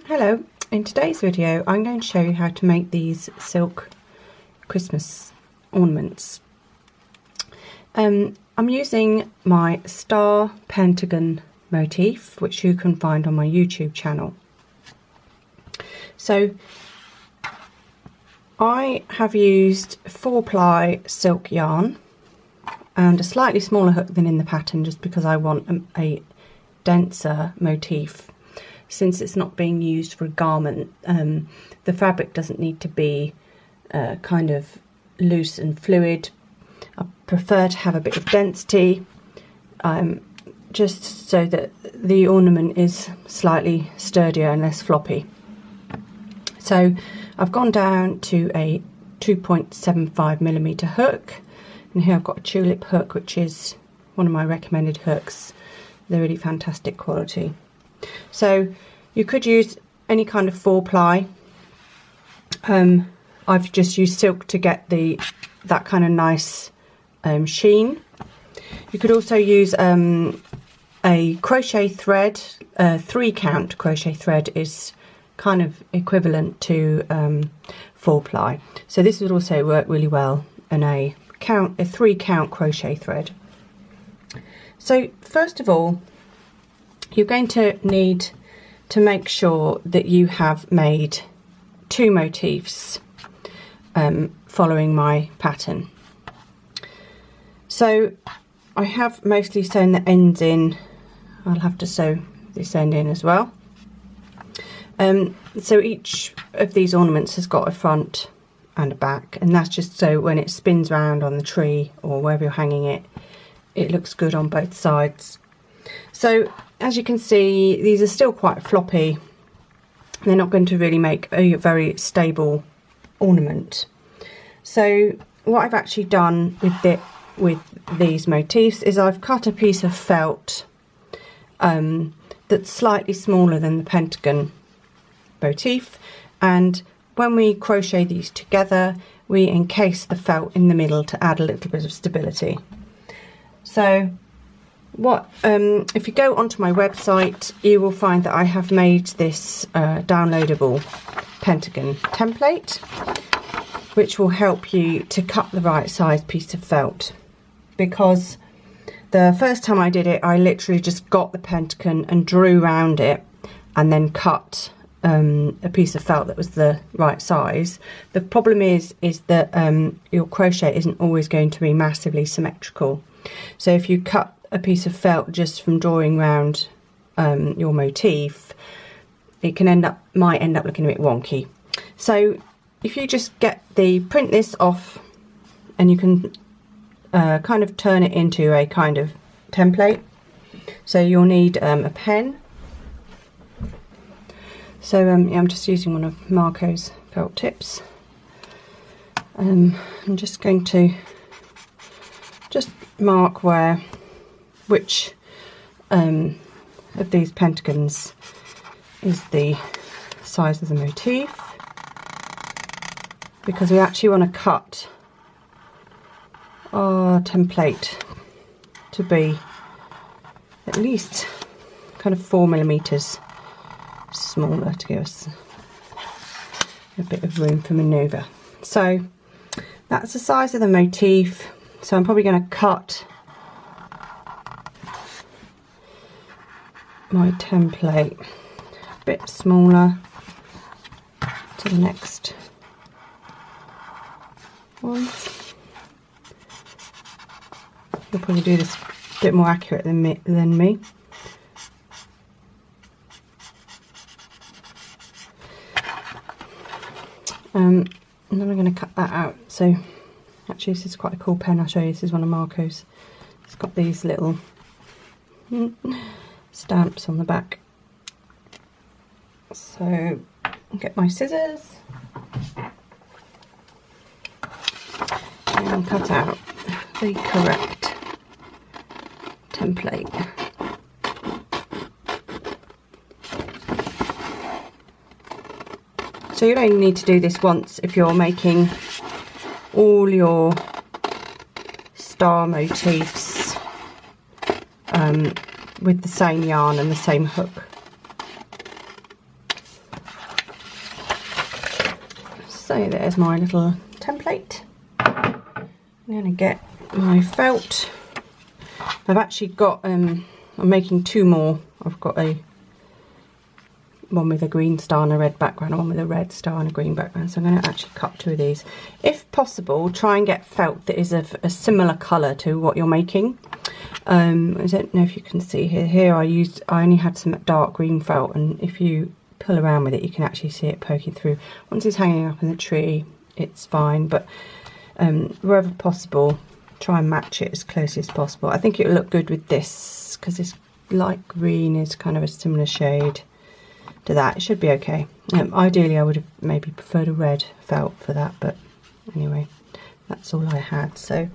Hello, in today's video I'm going to show you how to make these silk Christmas ornaments. I'm using my star pentagon motif, which you can find on my YouTube channel. So I have used 4-ply silk yarn and a slightly smaller hook than in the pattern, just because I want a denser motif. Since it's not being used for a garment, the fabric doesn't need to be kind of loose and fluid. I prefer to have a bit of density, just so that the ornament is slightly sturdier and less floppy. So I've gone down to a 2.75mm hook, and here I've got a tulip hook, which is one of my recommended hooks. They're really fantastic quality. So you could use any kind of 4-ply. I've just used silk to get that kind of nice sheen. You could also use a crochet thread. 3-count crochet thread is kind of equivalent to 4-ply. So this would also work really well in a 3-count crochet thread. So first of all, you're going to need to make sure that you have made 2 motifs following my pattern. So I have mostly sewn the ends in. I'll have to sew this end in as well. So each of these ornaments has got a front and a back, and that's just so when it spins round on the tree or wherever you're hanging it, it looks good on both sides. So as you can see, these are still quite floppy. They're not going to really make a very stable ornament. So what I've actually done with these motifs is I've cut a piece of felt that's slightly smaller than the pentagon motif, and when we crochet these together, we encase the felt in the middle to add a little bit of stability. So if you go onto my website, you will find that I have made this downloadable Pentagon template, which will help you to cut the right size piece of felt. Because the first time I did it, I literally just got the pentagon and drew around it and then cut a piece of felt that was the right size. The problem is that your crochet isn't always going to be massively symmetrical. So if you cut a piece of felt just from drawing around your motif, it might end up looking a bit wonky. So if you just print this off, and you can kind of turn it into a kind of template. So you'll need a pen. So I'm just using one of Marco's felt tips. I'm just going to mark which of these pentagons is the size of the motif, because we actually want to cut our template to be at least kind of 4mm smaller, to give us a bit of room for manoeuvre. So that's the size of the motif. So I'm probably going to cut my template a bit smaller to the next one. You'll probably do this a bit more accurate than me. And then I'm going to cut that out. So actually, this is quite a cool pen. I'll show you. This is one of Marco's. It's got these little stamps on the back. So I'll get my scissors and cut out the correct template. So you only need to do this once if you're making all your star motifs with the same yarn and the same hook. So there's my little template. I'm going to get my felt. I've actually got, I'm making two more. I've got one with a green star and a red background, and one with a red star and a green background. So I'm going to actually cut two of these. If possible, try and get felt that is of a similar colour to what you're making. I don't know if you can see here. Here I only had some dark green felt, and if you pull around with it, you can actually see it poking through. Once it's hanging up in the tree, it's fine, but wherever possible, try and match it as closely as possible. I think it will look good with this because this light green is kind of a similar shade to that. It should be okay. Ideally I would have maybe preferred a red felt for that, but anyway, that's all I had. So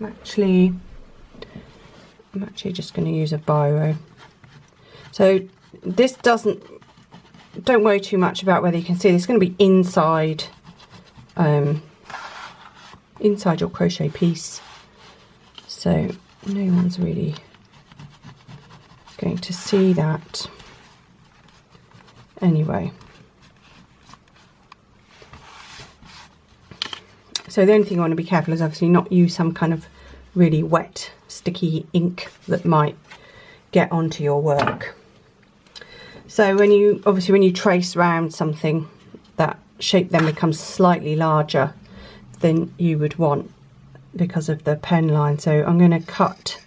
I'm actually just going to use a biro. So this don't worry too much about whether you can see. It's going to be inside inside your crochet piece, so no one's really going to see that anyway. So the only thing I want to be careful is obviously not use some kind of really wet sticky ink that might get onto your work. So when you trace around something, that shape then becomes slightly larger than you would want because of the pen line. So I'm going to cut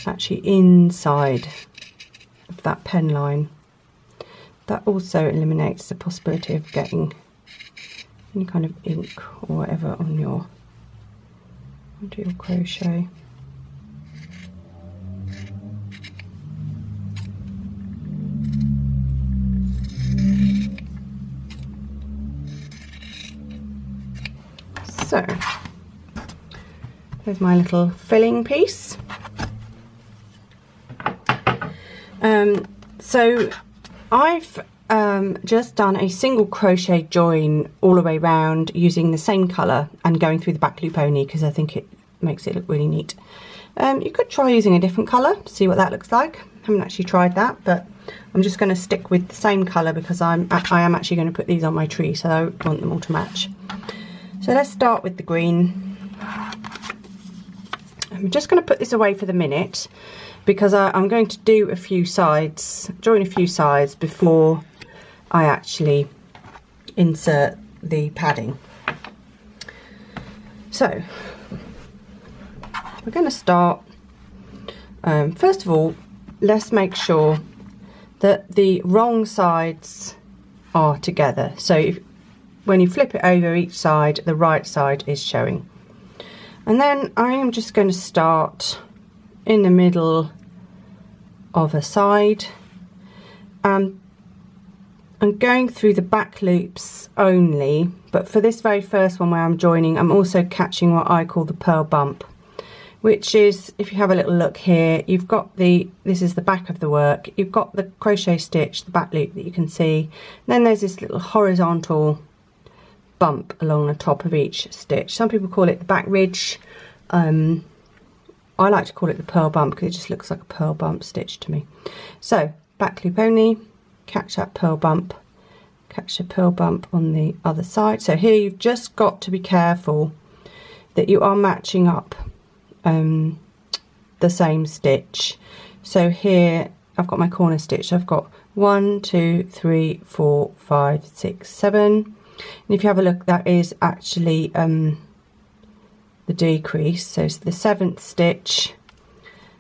actually inside of that pen line. That also eliminates the possibility of getting any kind of ink or whatever onto your crochet. So there's my little filling piece. So I've just done a single crochet join all the way around using the same colour and going through the back loop only because I think it makes it look really neat. You could try using a different colour, see what that looks like. I haven't actually tried that, but I'm just going to stick with the same colour because I am actually going to put these on my tree, so I want them all to match. So let's start with the green. I'm just going to put this away for the minute because I'm going to do a few sides, join a few sides before I actually insert the padding. So we're going to start, first of all, let's make sure that the wrong sides are together. So when you flip it over each side, the right side is showing. And then I am just going to start in the middle of a side. I'm going through the back loops only, but for this very first one where I'm joining, I'm also catching what I call the purl bump, which is, if you have a little look here, you've got this is the back of the work, you've got the crochet stitch, the back loop that you can see, and then there's this little horizontal bump along the top of each stitch. Some people call it the back ridge. I like to call it the purl bump because it just looks like a purl bump stitch to me. So back loop only, catch that purl bump, catch the purl bump on the other side. So here you've just got to be careful that you are matching up the same stitch. So here I've got my corner stitch. I've got 1, 2, 3, 4, 5, 6, 7. And if you have a look, that is actually the decrease. So it's the 7th stitch,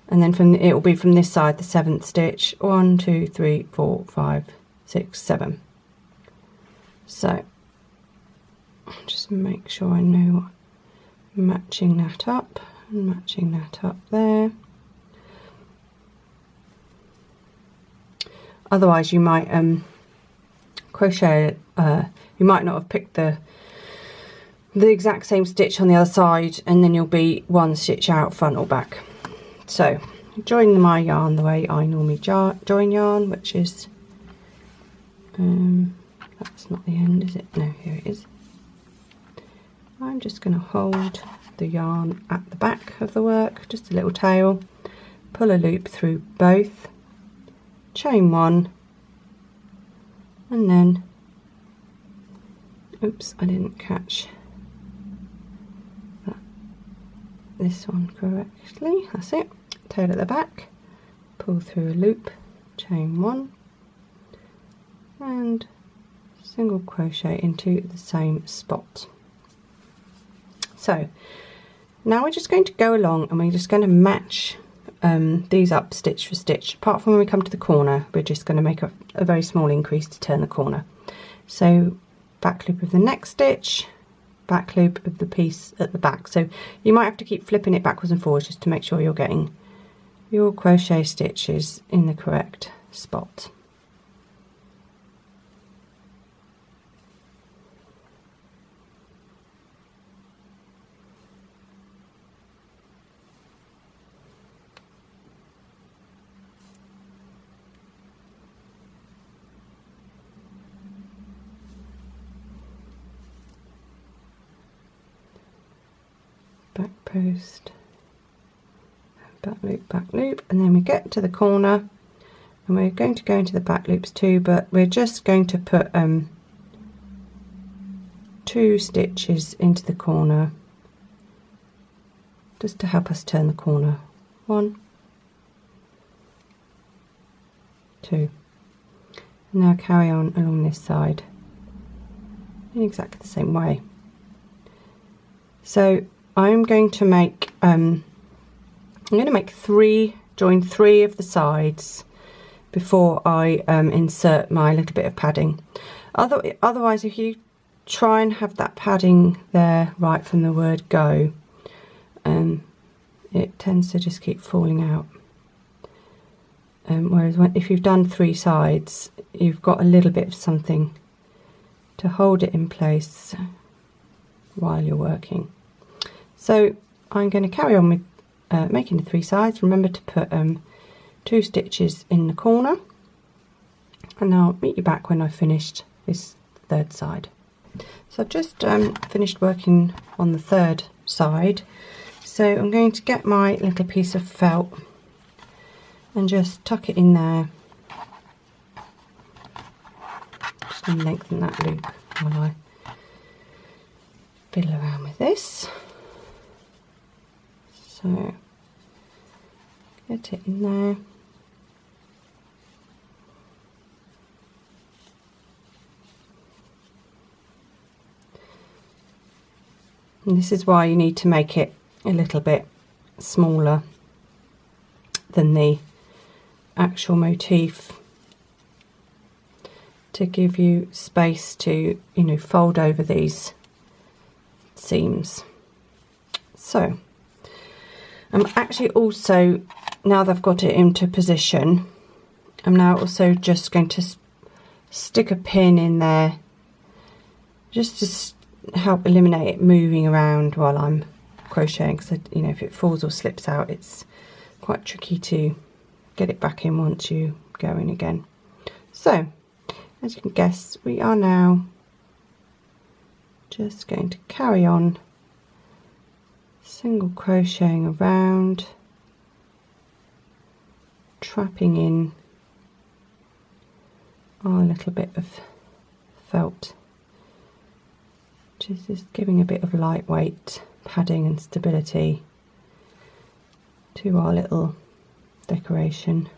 and then it will be from this side the 7th stitch. 1, 2, 3, 4, 5, 6, 7. So just make sure I know matching that up and matching that up there. Otherwise you might crochet, you might not have picked the exact same stitch on the other side, and then you'll be one stitch out front or back. So join my yarn the way I normally join yarn, which is that's not the end, is it? No, here it is. I'm just going to hold the yarn at the back of the work, just a little tail, pull a loop through both, chain one, and then Oops, I didn't catch this one correctly. That's it. Tail at the back, pull through a loop, chain 1 and single crochet into the same spot. So now we're just going to go along and we're just going to match these up stitch for stitch. Apart from when we come to the corner, we're just going to make a very small increase to turn the corner. So back loop of the next stitch, back loop of the piece at the back. So you might have to keep flipping it backwards and forwards just to make sure you're getting your crochet stitches in the correct spot. Back post, back loop, and then we get to the corner and we're going to go into the back loops too, but we're just going to put 2 stitches into the corner just to help us turn the corner. 1, 2, and now carry on along this side in exactly the same way. So I'm going to make join 3 of the sides before I insert my little bit of padding. Otherwise, if you try and have that padding there right from the word go, it tends to just keep falling out. Whereas if you've done 3 sides, you've got a little bit of something to hold it in place while you're working. So I'm going to carry on with making the 3 sides. Remember to put 2 stitches in the corner, and I'll meet you back when I've finished this 3rd side. So I've just finished working on the 3rd side, so I'm going to get my little piece of felt and just tuck it in there. Just going to lengthen that loop while I fiddle around with this. So get it in there. And this is why you need to make it a little bit smaller than the actual motif, to give you space to, you know, fold over these seams. So I'm actually also, now that I've got it into position, I'm now also just going to stick a pin in there just to help eliminate it moving around while I'm crocheting, because, you know, if it falls or slips out, it's quite tricky to get it back in once you go in again. So as you can guess, we are now just going to carry on single crocheting around, trapping in our little bit of felt, which is just giving a bit of lightweight padding and stability to our little decoration.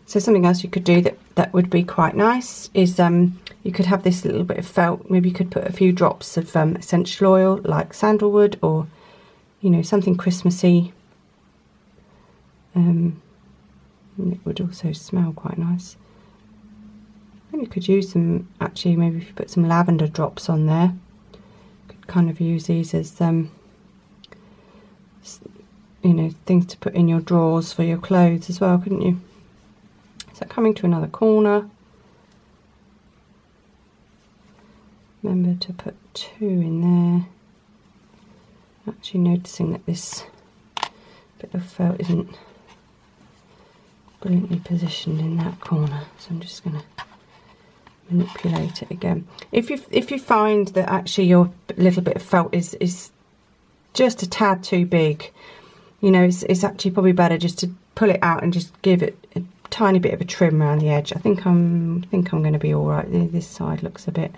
So something else you could do that would be quite nice is you could have this little bit of felt, maybe you could put a few drops of essential oil like sandalwood, or, you know, something Christmassy. And it would also smell quite nice. And you could use some, actually, maybe if you put some lavender drops on there, you could kind of use these as you know, things to put in your drawers for your clothes as well, couldn't you? So coming to another corner, remember to put 2 in there. Actually noticing that this bit of felt isn't brilliantly positioned in that corner, so I'm just going to manipulate it again. If you find that actually your little bit of felt is just a tad too big, you know, it's actually probably better just to pull it out and just give it tiny bit of a trim around the edge. I think I'm going to be all right. This side looks a bit.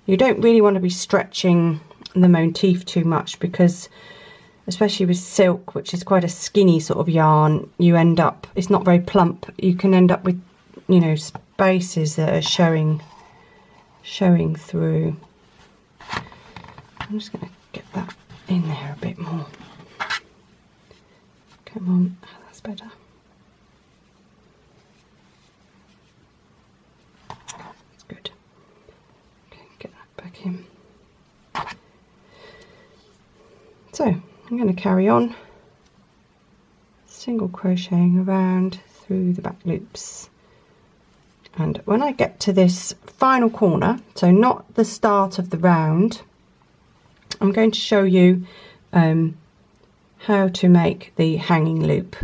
You don't really want to be stretching the motif too much, because especially with silk, which is quite a skinny sort of yarn, you end up, it's not very plump. You can end up with, you know, spaces that are showing through. I'm just going to get that in there a bit more. Come on, oh, that's better. That's good. Okay, get that back in. So I'm going to carry on single crocheting around through the back loops, and when I get to this final corner, so not the start of the round, I'm going to show you how to make the hanging loop.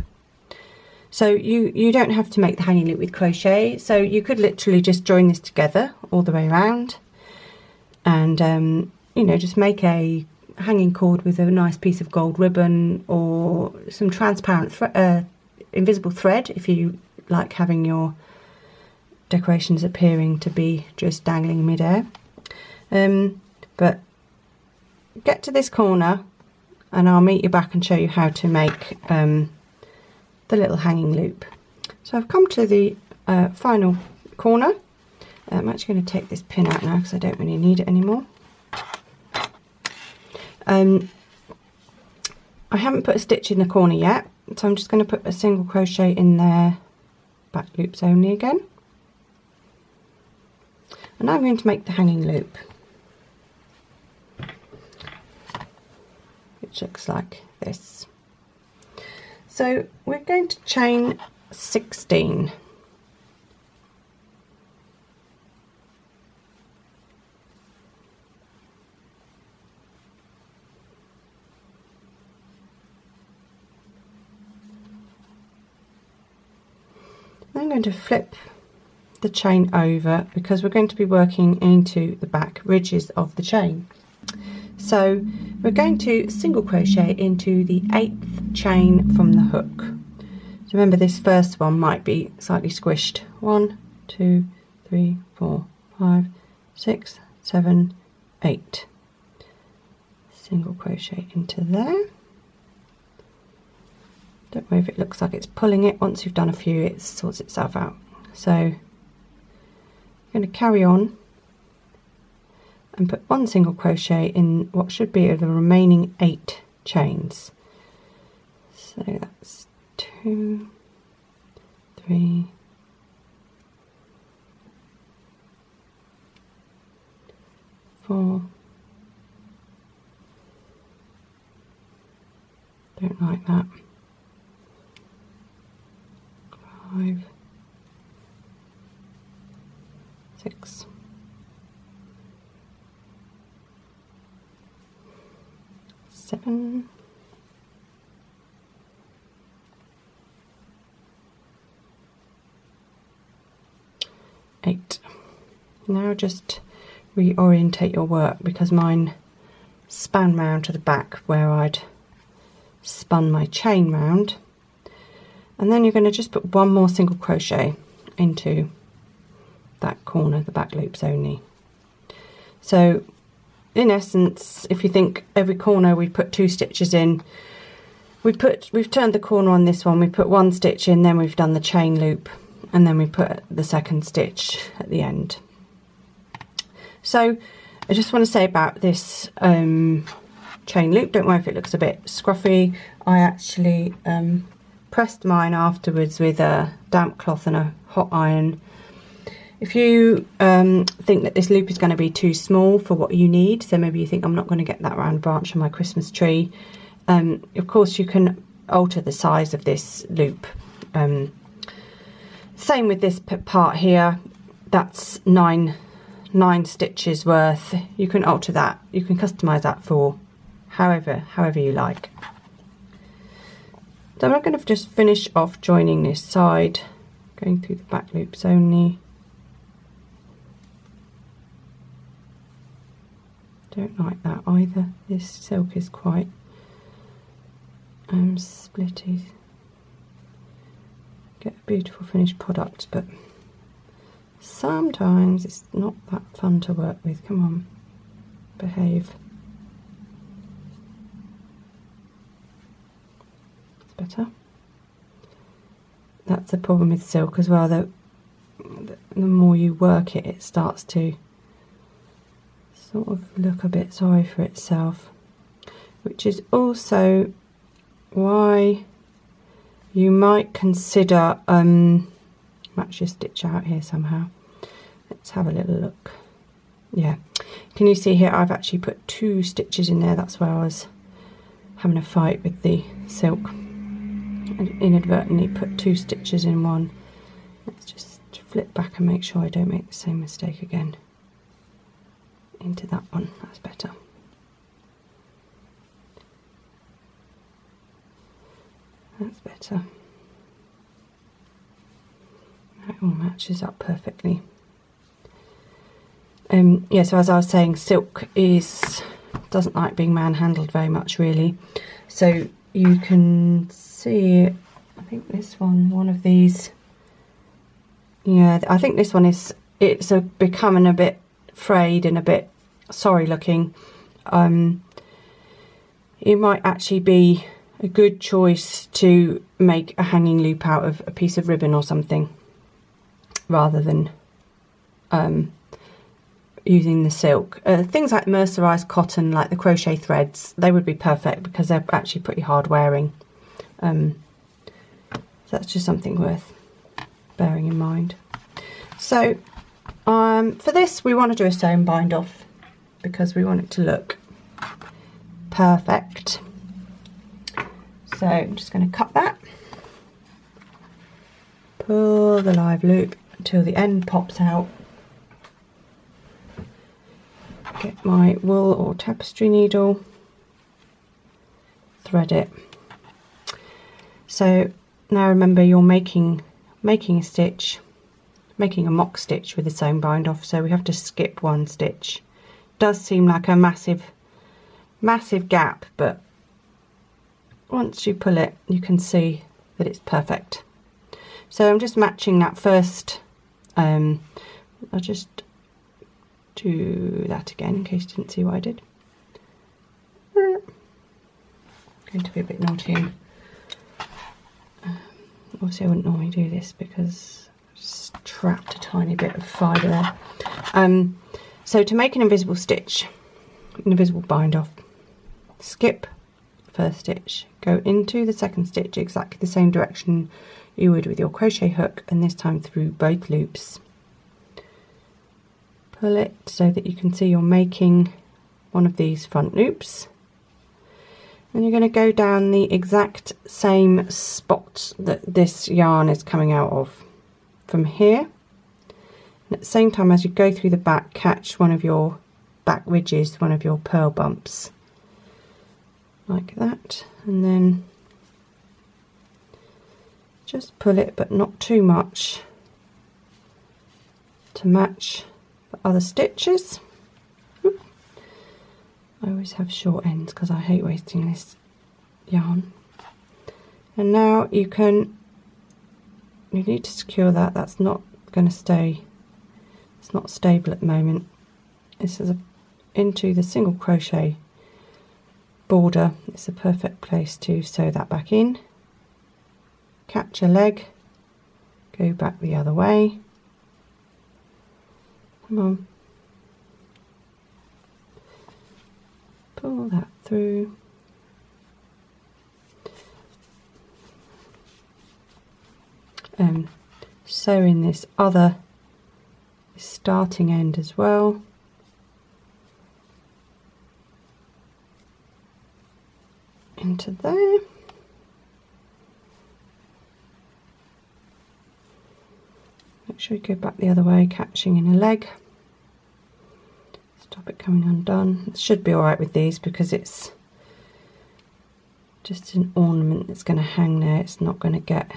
So you don't have to make the hanging loop with crochet, so you could literally just join this together all the way around and you know, just make a hanging cord with a nice piece of gold ribbon or some transparent invisible thread, if you like having your decorations appearing to be just dangling midair. But get to this corner and I'll meet you back and show you how to make the little hanging loop. So I've come to the final corner. I'm actually going to take this pin out now because I don't really need it anymore. I haven't put a stitch in the corner yet, so I'm just going to put a single crochet in there, back loops only again, and I'm going to make the hanging loop, which looks like this. So we're going to chain 16. I'm going to flip the chain over because we're going to be working into the back ridges of the chain. So we're going to single crochet into the 8th chain from the hook. So remember, this first one might be slightly squished. 1, 2, 3, 4, 5, 6, 7, 8. Single crochet into there. Don't worry if it looks like it's pulling it. Once you've done a few, it sorts itself out. So I'm going to carry on and put one single crochet in what should be the remaining 8 chains. So that's 2, 3, 4. Don't like that. 5, 6, 7, 8. Now just reorientate your work because mine span round to the back where I'd spun my chain round. And then you're going to just put one more single crochet into that corner, the back loops only. So in essence, if you think every corner we put 2 stitches in, we've turned the corner on this one, we put 1 stitch in, then we've done the chain loop, and then we put the 2nd stitch at the end. So I just want to say about this chain loop, don't worry if it looks a bit scruffy. I actually pressed mine afterwards with a damp cloth and a hot iron. If you think that this loop is going to be too small for what you need, so maybe you think I'm not going to get that round branch on my Christmas tree, of course you can alter the size of this loop. Same with this part here, that's 9 stitches worth. You can alter that, you can customize that for however you like. So I'm going to just finish off joining this side, going through the back loops only. Don't like that either. This silk is quite splitty. get a beautiful finished product, but sometimes it's not that fun to work with. Come on, behave. It's better. That's the problem with silk as well, the more you work it, it starts to sort of look a bit sorry for itself, which is also why you might consider match your stitch out here somehow. Let's have a little look. Yeah, can you see here I've actually put 2 stitches in there? That's where I was having a fight with the silk and inadvertently put 2 stitches in one. Let's just flip back and make sure I don't make the same mistake again. Into that one, that's better. That's better. That all matches up perfectly. Yeah, so as I was saying, silk doesn't like being manhandled very much, really. So you can see, I think this one of these, yeah, I think this one it's becoming a bit frayed and a bit sorry looking. It might actually be a good choice to make a hanging loop out of a piece of ribbon or something, rather than using the silk. Things like mercerized cotton, like the crochet threads, they would be perfect because they're actually pretty hard wearing. So that's just something worth bearing in mind. So for this we want to do a sew and bind off because we want it to look perfect. So I'm just going to cut that, pull the live loop until the end pops out, get my wool or tapestry needle, thread it. So now remember, you're making a stitch, making a mock stitch with the sewn bind off, so we have to skip 1 stitch. Does seem like a massive gap, but once you pull it you can see that it's perfect. So I'm just matching that first. I'll just do that again in case you didn't see what I did. I'm going to be a bit naughty and obviously I wouldn't normally do this because I just trapped a tiny bit of fibre there. So to make an invisible stitch, an invisible bind off, skip first stitch, go into the second stitch exactly the same direction you would with your crochet hook, and this time through both loops. Pull it so that you can see you're making one of these front loops, and you're going to go down the exact same spot that this yarn is coming out of from here, and at the same time as you go through the back, catch one of your back ridges, one of your purl bumps, like that, and then just pull it, but not too much, to match the other stitches. I always have short ends because I hate wasting this yarn. And now you need to secure that. That's not going to stay, it's not stable at the moment. This is into the single crochet border. It's a perfect place to sew that back in. Catch a leg, go back the other way. Come on, pull that through. Sew in this other starting end as well. Into there. Make sure you go back the other way, catching in a leg. Stop it coming undone. It should be alright with these because it's just an ornament that's going to hang there. It's not going to get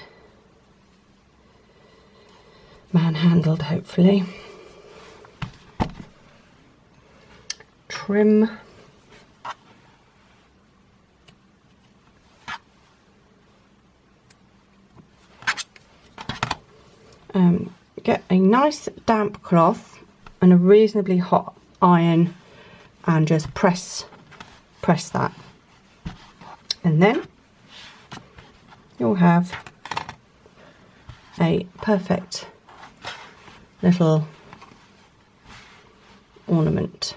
manhandled, hopefully. Trim. get a nice damp cloth and a reasonably hot iron and just press that, and then you'll have a perfect little ornament.